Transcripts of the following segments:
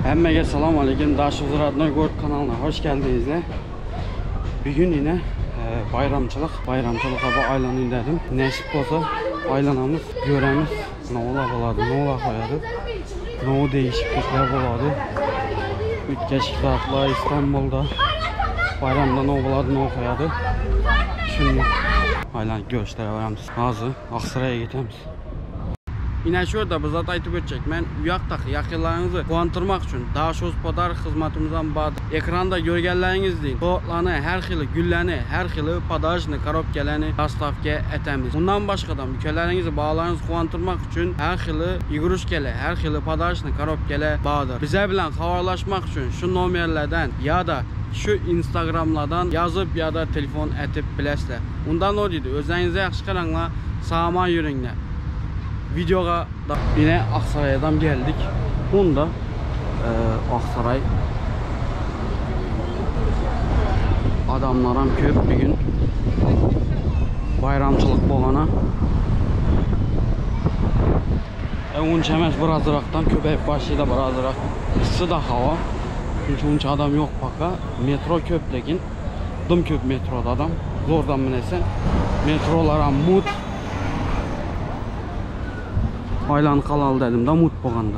Hemmege selamun aleyküm. Daşımız Radno Gold kanalına hoş geldiniz. Bugün yine bayramçılık abi aylanın dedim. Nesip olsa aylanamız göremiz ne ola koyadı. Ne değişiklikler buladı. Geçiklatla İstanbul'da bayramda ne buladı ne koyadı. Şimdi aylan gösterelim. Hazır Aksaray'a gidemiz. Yine şurada bize aytıp ötecek. Ben uyaktaki yakınlarınızı kuantırmak için daha şoz podar hizmetimizden bağlı. Ekranda görgenleriniz deyin. Soğuklarını, her xili güllerini, her xili padajını, karop geleni rastafke etemiz. Bundan başkadan ülkelerinizi bağlarınızı kuantırmak için her xili igrushkele, her xili padajını, karop gele bağdır. Bize bilen havarlaşmak için şu numarlardan ya da şu Instagramlardan yazıp ya da telefon etip bilesler. Ondan o dedi. Özlerinize yaxşı qaranlar, sağma yürüngler. Videoga da yine Aksaray'dan geldik. Bunda Aksaray adamlarım köp bir gün bayramçılık bolana. Unç emes birazıraktan köpek başıyla birazırak ısı da hava. Çünkü unç adam yok baka. Metro köp dekin. Dım köp metroda adam. Zordan minesen. Metrolara mut. Aylan kalal dedim de mut boğanda.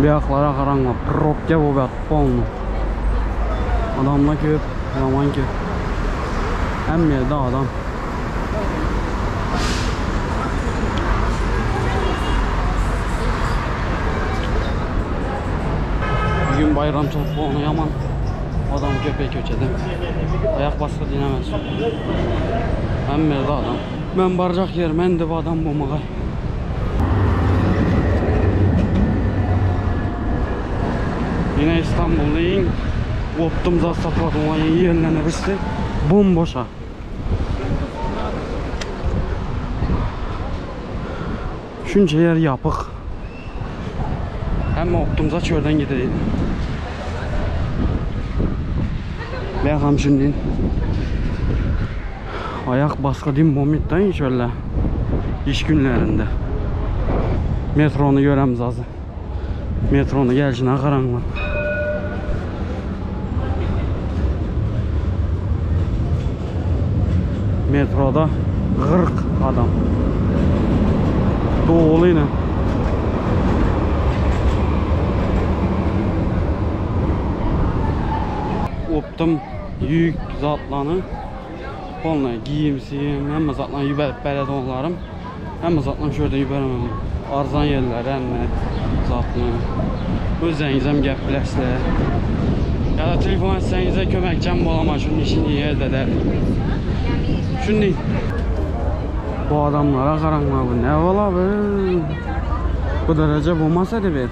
Bir aklara karanlık, propke bu bat, polnu. Adamla köp, yaman köp. Hem yerde adam. Bugün bayramçılık polnu yaman. Adam köpeği köçedim. Ayak baskı dinemez. Hem yerde adam. Ben baracak yer, ben de bu adam bulmağa. Yine İstanbul'dayım. Optum za satmadım yerlerine birisi bomboşa. Şunca yer yapık. Hem Optum'za çölden gidelim. Bakalım şimdi. Ayak baskı dim bomit'ten şöyle iş günlerinde. Metronu göremiz azı. Metronu gelişine karanlık. Metroda 40 adam. Doğulu yine. Optum yük zatlarını onunla giyimsiyim. Hem zatlarını yüberip beled onlarım. Hem zatlarını şöyle yüberemem. Arzan yerler emme zatlarını. Özlerinizem gəp biləsilər. Ya da telefon etsənizə köməkçəm bolama şunun işini yerdə də. Şimdi bu adamlara qaranlar bu ne ola bu? Bu derece bulmasa da bir.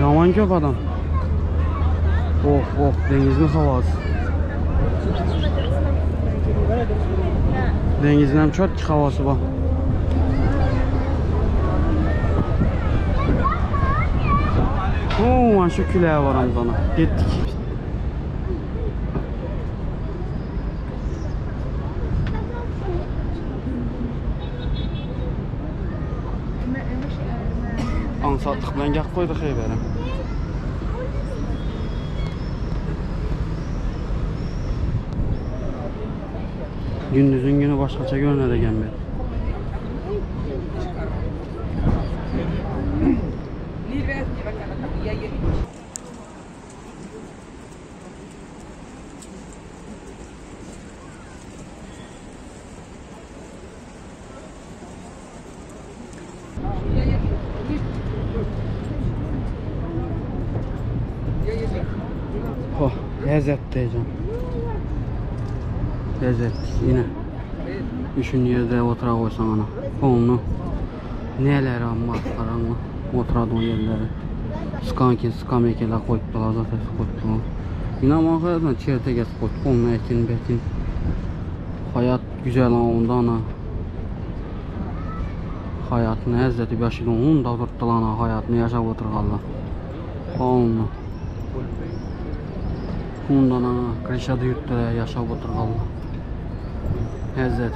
Yaman köp adam. Oh denizin havası. Denizin hem çok havası var. Oo, şu küleğe var sana. Gittik. Ansattık ben gel koyduk eyberim. Gündüzün günü başkaça görünedegen beri. Oh, lezzet diyeceğim. Lezzet yine. Üçüncü yerde otura koysan ana. Onu Neler amma karanlık. Oturadığın yerleri. Skankin, skamekeler koydular, zaten koydular. İnanmak hayatına çerte gez koyduk. Onun ekin, bekin. Hayat güzel ondan ha. Hayatını əzzətib yaşayın. Onun da tutdular ha. Hayatını yaşab oturğanlar. Onunla. Ondan ha. Krişadı yurtda yaşab oturğanlar. Əzzət.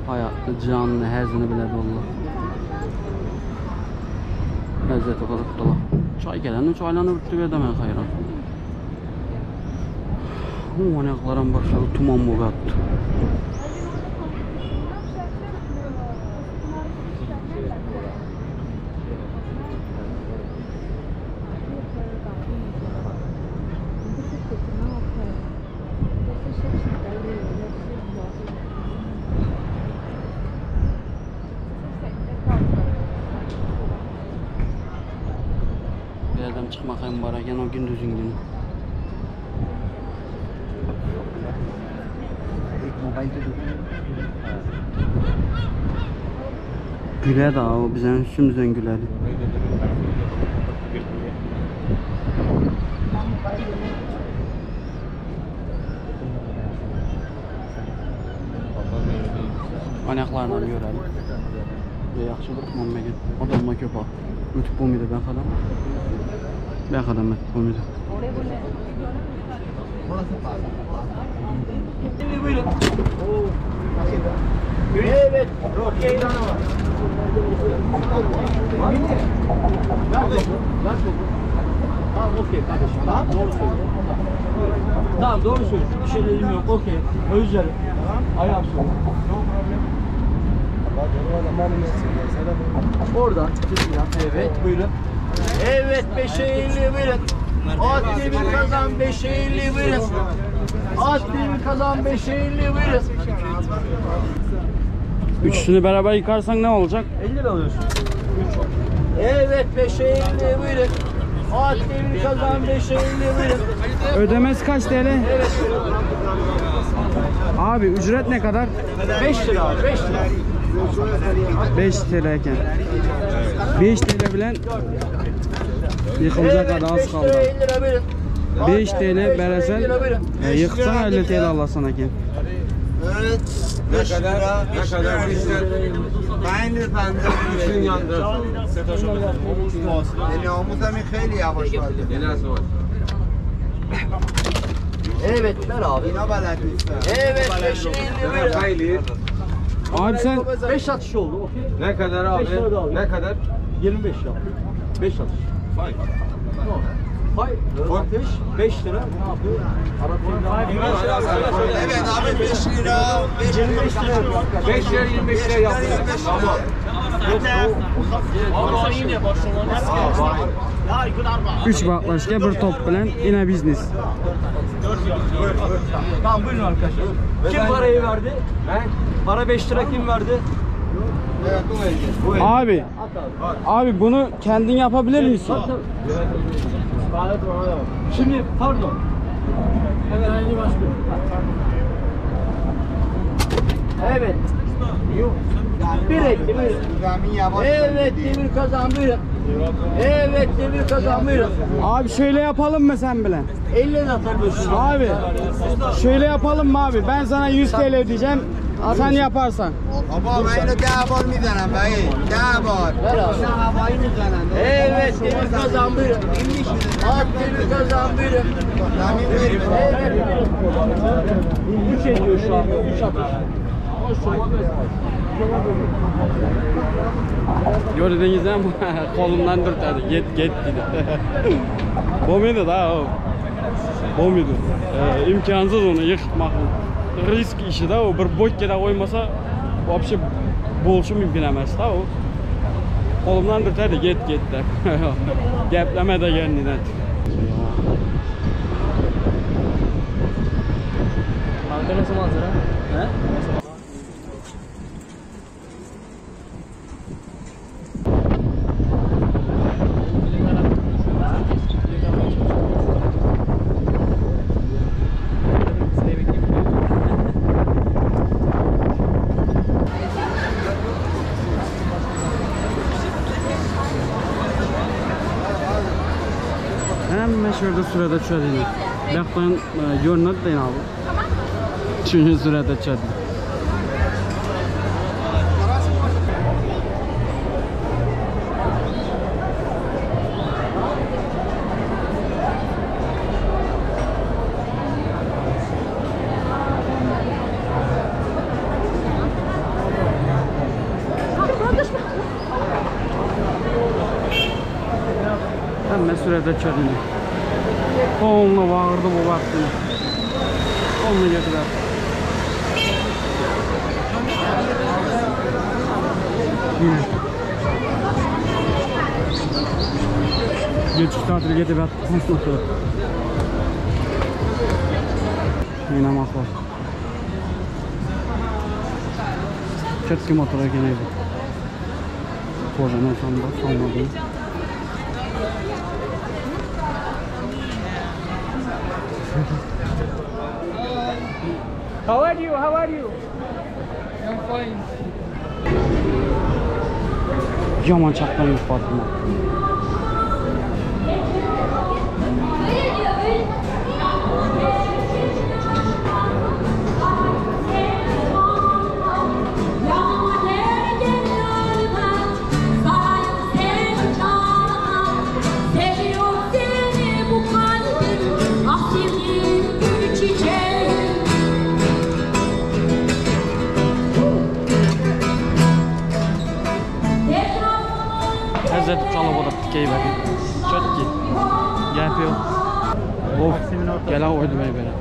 Hayatını, canını, həzini bilədi Allah. Əzzəti qazıqdılar. Çay gələnin çaylanı bitdi verdə mən xeyran. O anaqlarım başladı, tuman mı qattı. Bir adam çıkmakayım varken o gündüzün günü. Güle da o bizim üstümüzden gülerdi. Anaqlarla görəlim. Yaxşıdır məmməgət. Adamla köpək. Ötüb bu muydu ben kadar? Ben kadar mı? Bu muydu? Buyurun. Evet. Okey. Tamam okey kardeşim. Tamam doğru söylüyorsun. Tamam doğru söylüyorsun. Bir şeylerim yok. Okey. Özür dilerim. Ayağım söyle. Oradan çıkıyorsun. Evet buyurun. Evet 5'e 50 buyurun. At demir kazan 5'e 50 buyurun. At demir kazan 5'e 50 buyurun. Üçünü beraber yıkarsan ne olacak? 50 lira alıyorsun. Evet 5'e 50 buyurun. At demir kazan 5'e 50 buyurun. Ödemesi kaç TL? Evet. Abi ücret ne kadar? 5 lira abi 5 lira. 5 TL iken. 5 TL bilen yıkılacak kadar az kaldı. 5 lira buyurun. 5 TL veresen yıksan 50 TL Allah sana ki. Evet. Ne kadar? Ne kadar? Aynı bende bütün yandı. Yani omuzum خیلی yavaş vardı. Evet ver abi. Yine balık ister. Evet 5 lira buyurun. Abi sen 5 atış oldu okey. Ne kadar abi? Ne kadar? 25 lira. 5 atış. Fay. Fay. Ateş 5 lira. Ne yapıyor? Evet abi 5 lira. 25 lira. 5 lira 25 lira yapıyor. Tamam. Ama yine Barcelona. 3 baklaşka bir top bilen yine biznes. Tamam buyurun arkadaşlar. Kim parayı verdi? Ben Para 5 lira kim verdi? Abi, abi bunu kendin yapabilir misin? Şimdi pardon. Evet. Evet. Bir ekli buyurun. Zemin yavaş. Evet demir kazan buyurun. Evet demir kazan buyurun. Abi şöyle yapalım mı sen bile? 50 lira atabiliyorsun. Abi şöyle yapalım mı abi? Ben sana 100 TL ödeyeceğim. Sen yaparsan. Baba ben اینو 10 بار میزنم بایی 10 بار. Ver abi. havayı میزنم. Evet demir kazan buyurun. At demir kazan buyurun. Zemin verin. Evet. 3 ediyor şu an. 3 atış. Gördünüz mü? Kolumdan dürtedi. Git dedi. Bu muydu da o? Bu muydu? İmkansız onu yıkmak. Risk işi de o. Bir bokkede koymasa вообще bolşu mümkün emez da o. Kolumdan dürtedi. Git de. Gepleme de kendinden. Kanka nasıl manzara? He? Hemen şurada sürede çözdüm. Baktan görünür değil abi. Çünkü sürede çözdüm. Hemen sürede çözdüm. Onunla bağırdı bu vaktini. Onunla getirler. Geçiş tatili getirler. Yine mahvar. Çetki motora geneydi. Kocaman sandı, sanmadı. How are you? How are you? I'm fine. Yaman çatlamış Fatıma. Lezzeti çalıp oda dikeyi verdi. Çok ki. Yapıyor. Of. Gel oydu bey böyle.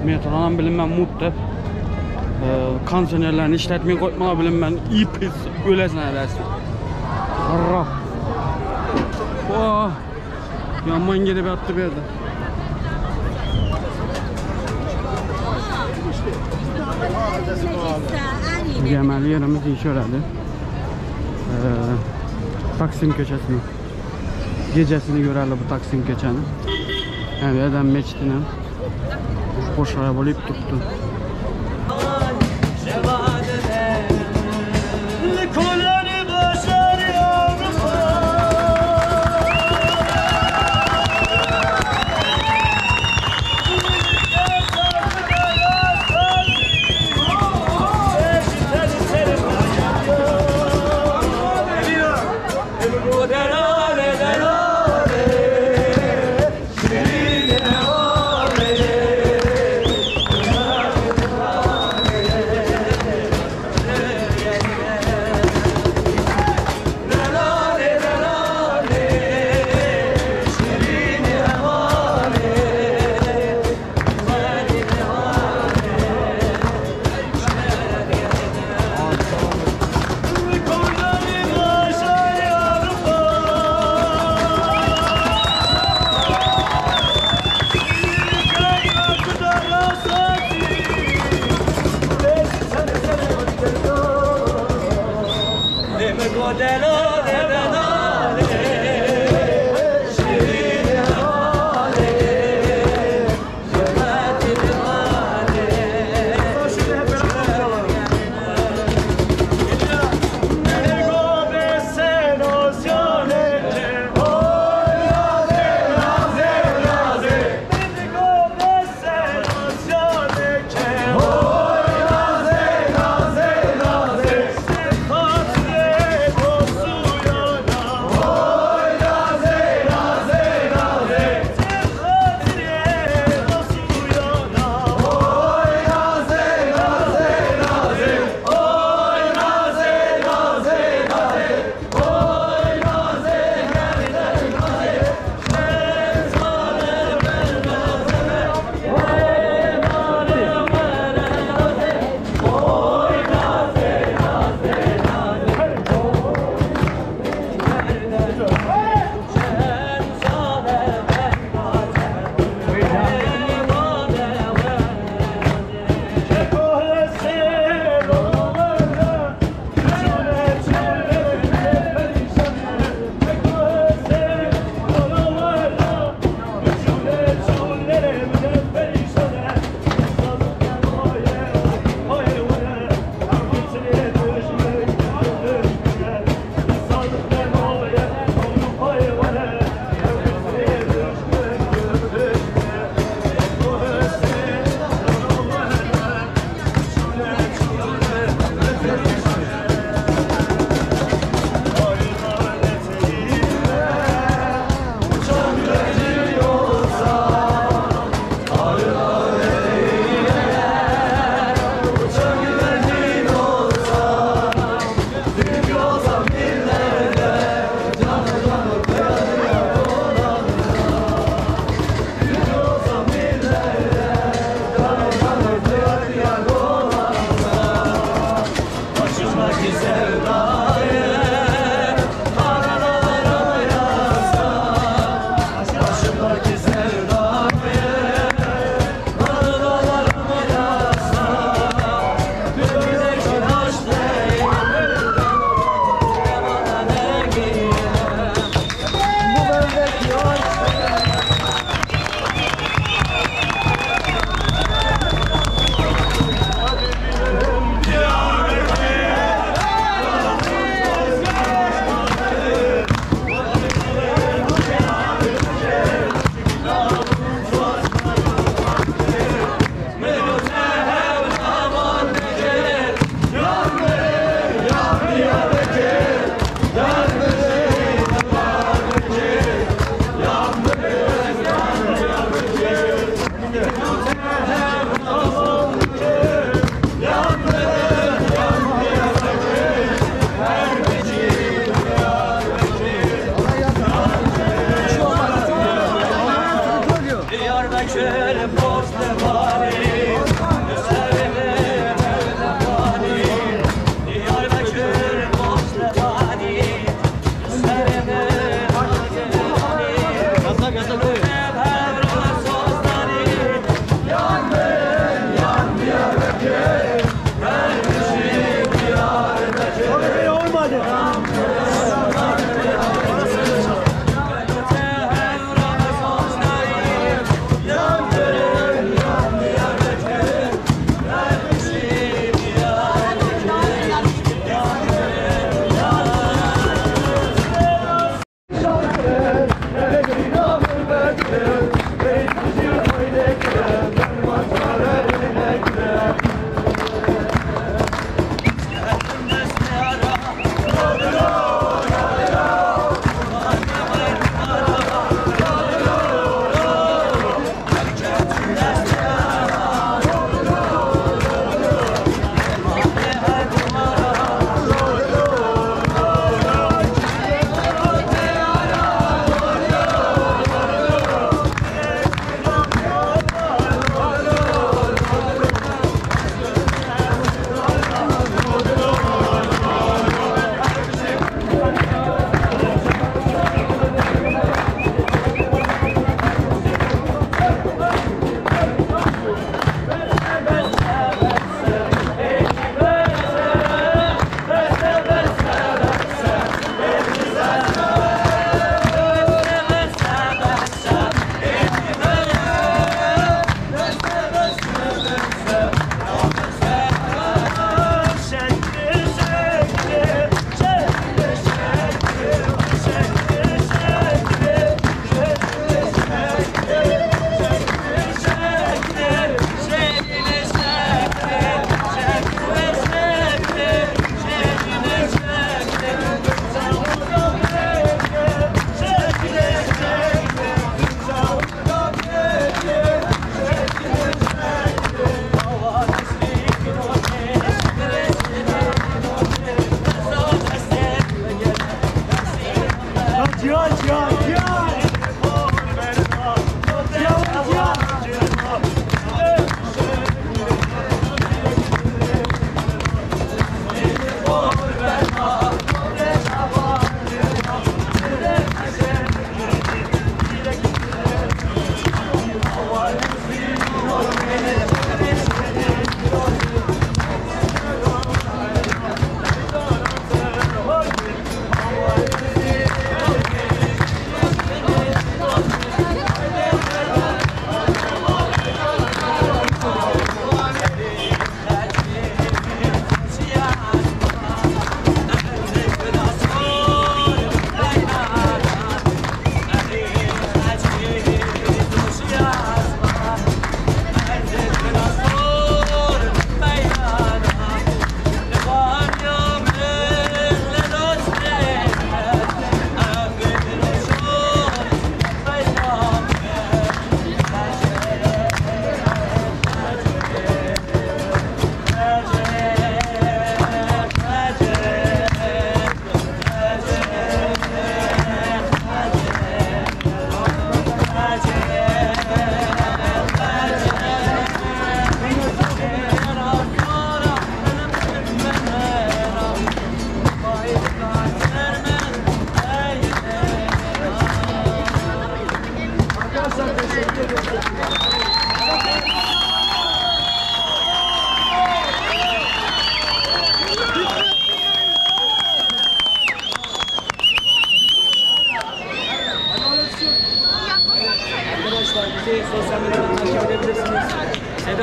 Metrodan bilinmem mutlu. Kansenerlerini işletmeye koymalar bilinmem. İyi pis. Öylesine edersin. Harraf. Oh. Yanman gelip attı bir yerde. Gemel yerimiz iş öğrendi. Taksim köşesini. Gecesini görerler bu Taksim köşeni. Yani Eden Meçti'nin boş arabalayıp tuttu.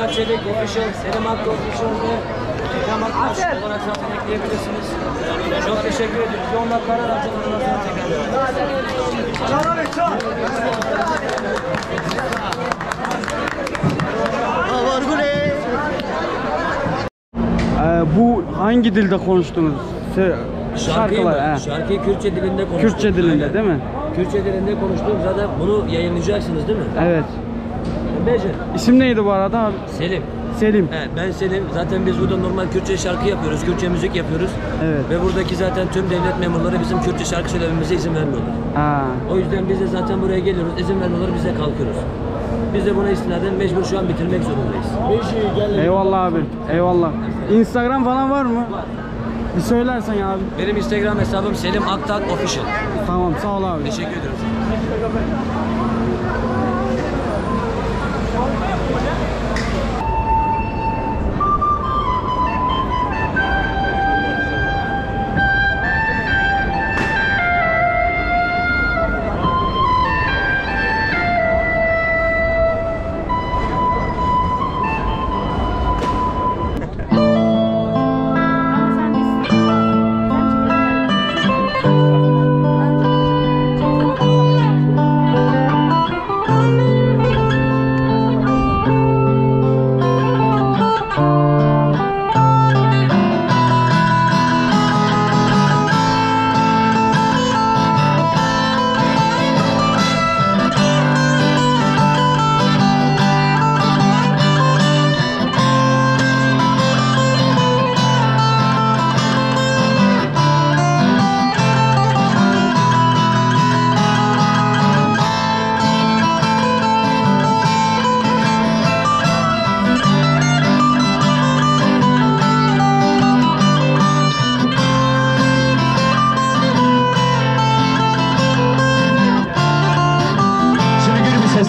Mithat Çelik Official, Selim Hakkı Official ve Kemal Aş olarak zaten ekleyebilirsiniz. Çok teşekkür ediyoruz. Bir 10 dakika arar sonra Bu hangi dilde konuştunuz? Şarkılar. Şarkıyı Kürtçe dilinde konuştuk. Kürtçe dilinde değil mi? Kürtçe dilinde konuştuk. Zaten bunu yayınlayacaksınız değil mi? Evet. Bece. İsim neydi bu arada abi? Selim. Selim. Evet, ben Selim. Zaten biz burada normal Kürtçe şarkı yapıyoruz, Kürtçe müzik yapıyoruz. Evet. Ve buradaki zaten tüm devlet memurları bizim Kürtçe şarkı söylememize izin vermiyorlar. Ha. O yüzden biz de zaten buraya geliyoruz, izin vermiyorlar, biz de kalkıyoruz. Biz de buna istinaden mecbur şu an bitirmek zorundayız. Eyvallah abi. Eyvallah. Instagram falan var mı? Bir söylersen ya abi. Benim Instagram hesabım Selim Aktak Official. Tamam, sağ ol abi. Teşekkür ediyorum.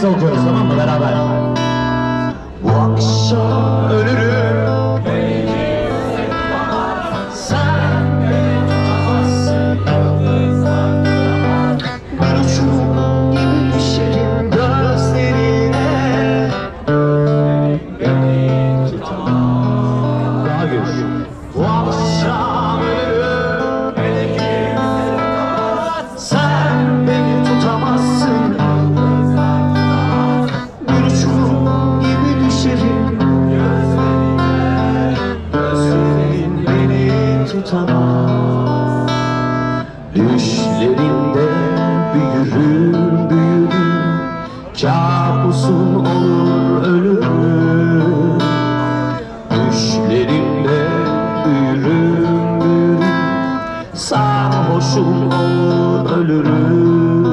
Okuyoruz tamam mı beraber? Bu akşam ölürüm. Sen beni tutamazsın. Bir uçurum gibi düşerim gözlerine. Beni tutamazsın. Daha gür. Bu akşam ölürüm. Sen beni tutamazsın. Tutamaz. Düşlerinde büyürüm, büyürüm. Kabusun olur ölürüm. Düşlerinde büyürüm, büyürüm. Sarhoşum olur ölürüm.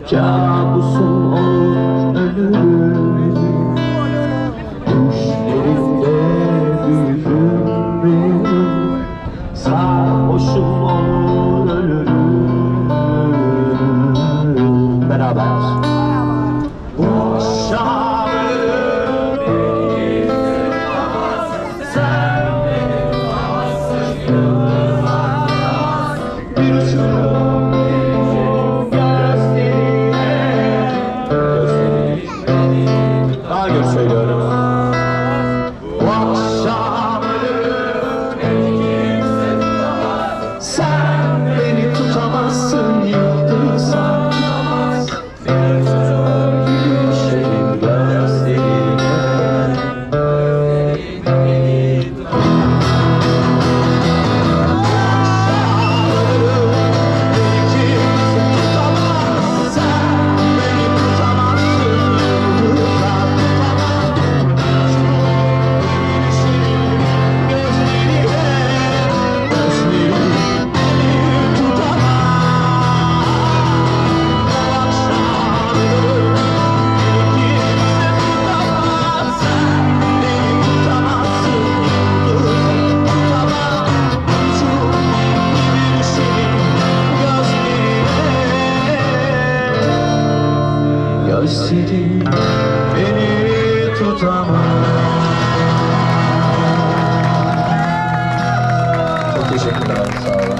Kabusun olur ölürüm. Düşlerinde büyürüm. Sarhoşum olur ölürüm. Beraber. Bu akşam ölürüm. Sen beni tutamazsın. Özledim beni tutamam. Çok teşekkürler, sağ olun.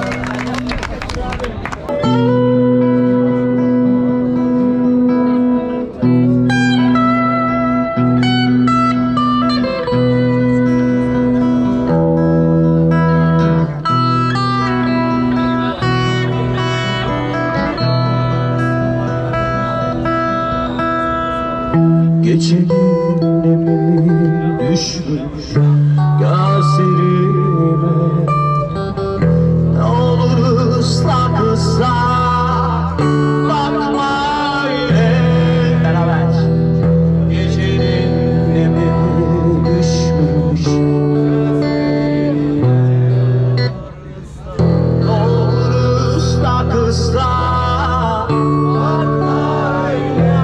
Gecenin nemli düşmüş gözlerime, ne olur ıslak ıslak bakma yine. Beraber. Gecenin nemli düşmüş, ne olur ıslak ıslak bakma yine.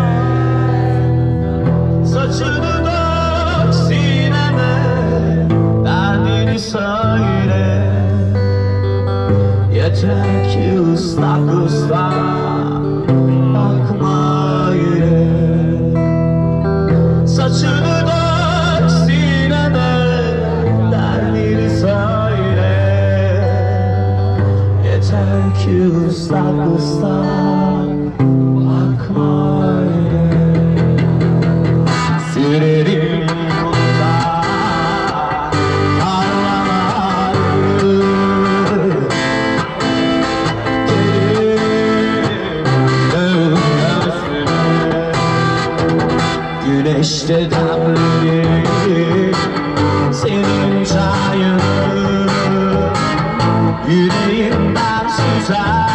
Saçını dök sineme, derdini söyle. Yeter ki ıslak ıslak bakma yine. Saçını dök sineme, derdini söyle. Yeter ki ıslak ıslak bakma yine. Sürerim yolda karlamayı, gelirim göğsüne, güneşte demlenir senin çayını, yüreğimden süzer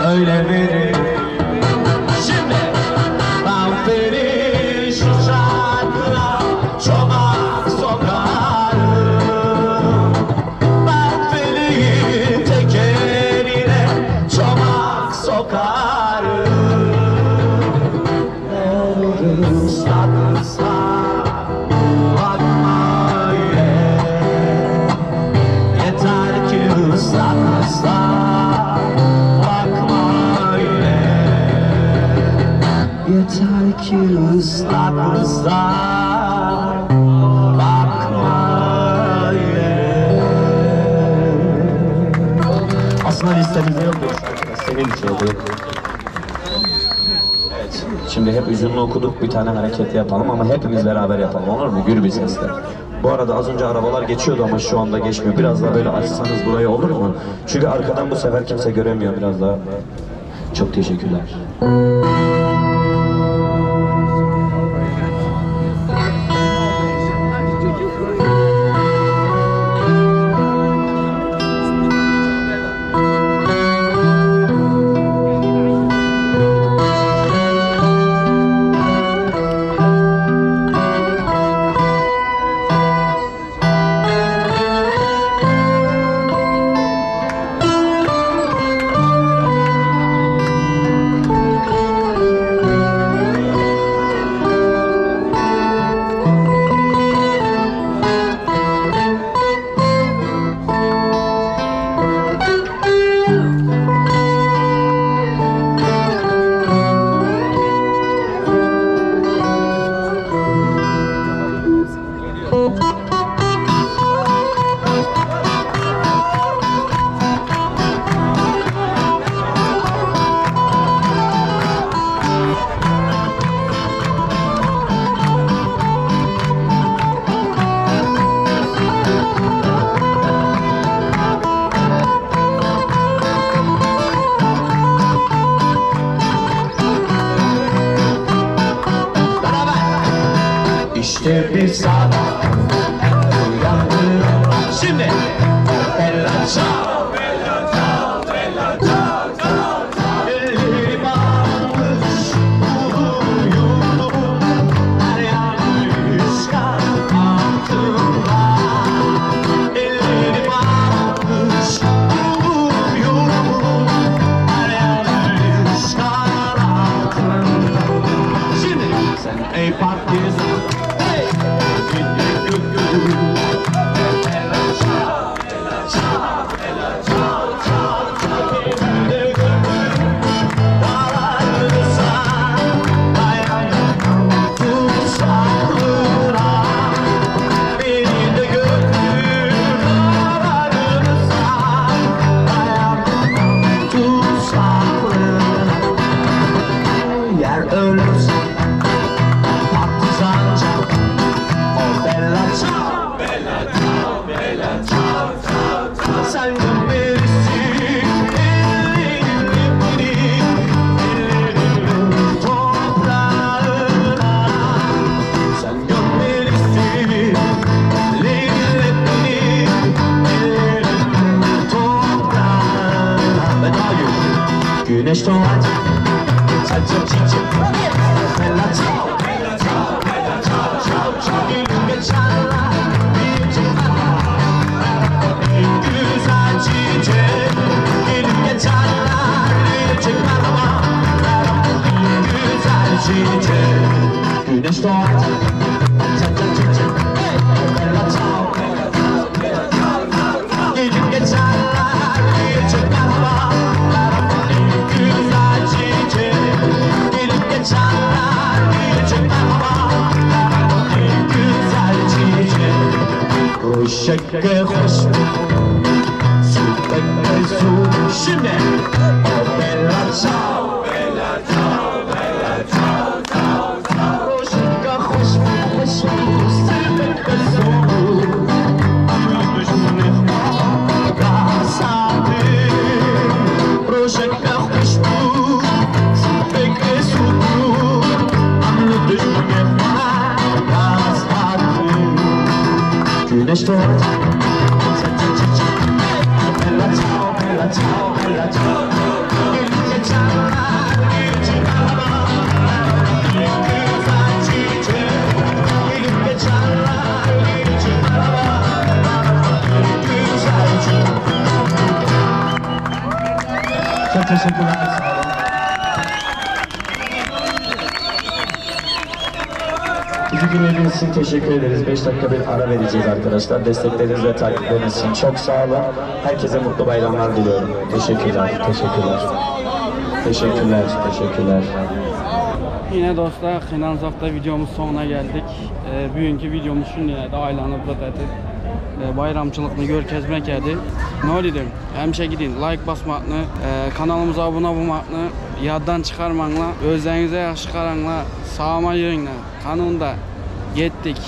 öyle verir. Şimdi ben beni şu şarkıya çomak sokarım. Ben beni tekerine çomak sokarım. Ne olur ıslak ıslak bakma yine. Yeter ki ıslak ıslak bakma yine. Yeter ki ıslak ıslak bakma yine. Aslında listemizde yok bu şarkıda, senin için oluyor. Evet, şimdi hep üzünlü okuduk, bir tane hareket yapalım ama hepimiz beraber yapalım, olur mu? Gür bir sesle. Bu arada az önce arabalar geçiyordu ama şu anda geçmiyor. Biraz daha böyle açsanız burayı, olur mu? Çünkü arkadan bu sefer kimse göremiyor, biraz daha. Çok teşekkürler. İşte bir sabah uyandım. Şimdi bella ciao, bella ciao, bella ciao, ciao, ciao. Ellerim almış uyudum, her yer rüzgar altında. Ellerim almış uyudum, her yer rüzgar altında. Şimdi sen ey partizan, eğer ölürsen partizanca o bella ciao, bella ciao, bella ciao, ciao, ciao. Sen gönderirsin ellerini toprağına. Sen gönderirsin ellerini toprağına. Veda günü güneş doğar. Saçım çiçek bella ciao, bella ciao, bella ciao, ciao, ciao. Gülüm geçerler büyüyecek en güzel çiçek. Gülüm geçerler büyüyecek en güzel çiçek. Güneş doğar. Saçım çiçek bella ciao, bella ciao, bella ciao, ciao, ciao. Gülüm geçerler büyüyecek en güzel çiçek. Gelip geçenler diyecek merhaba en güzel çiçek. Hoşçakal hoş süper su. Şimdi o bella ciao, bella ciao, bella ciao, ciao, ciao. Hoşçakal hoş süper su. Hoşçakal hoş güneş doğar. Saçın çiçek bella ciao, bella ciao, bella ciao. Gelip geçenler büyüyecek araba en güzel çiçek. Gelip geçenler büyüyecek araba en güzel çiçek. Çok teşekkürler. Sağ olun. Bizi dinlediğiniz için teşekkür ederiz. 5 dakika bir ara vereceğiz arkadaşlar. Destekleriniz ve takipleriniz için çok sağ olun. Herkese mutlu bayramlar diliyorum. Teşekkürler, teşekkürler. Teşekkürler, teşekkürler. Yine dostlar, Xinanzaqda videomuz sonuna geldik. Bugünkü videomuz şunlaydı, aylanıp da dedi. Bayramçılıqını görkezmek idi. Ne dedim? Həmişə gidin, like basmaqını, kanalımıza abunə olmaqını yaddan çıxarmaqla, özlərinizə yaxşı qaranla, sağma yerinlə, kanunda getdik.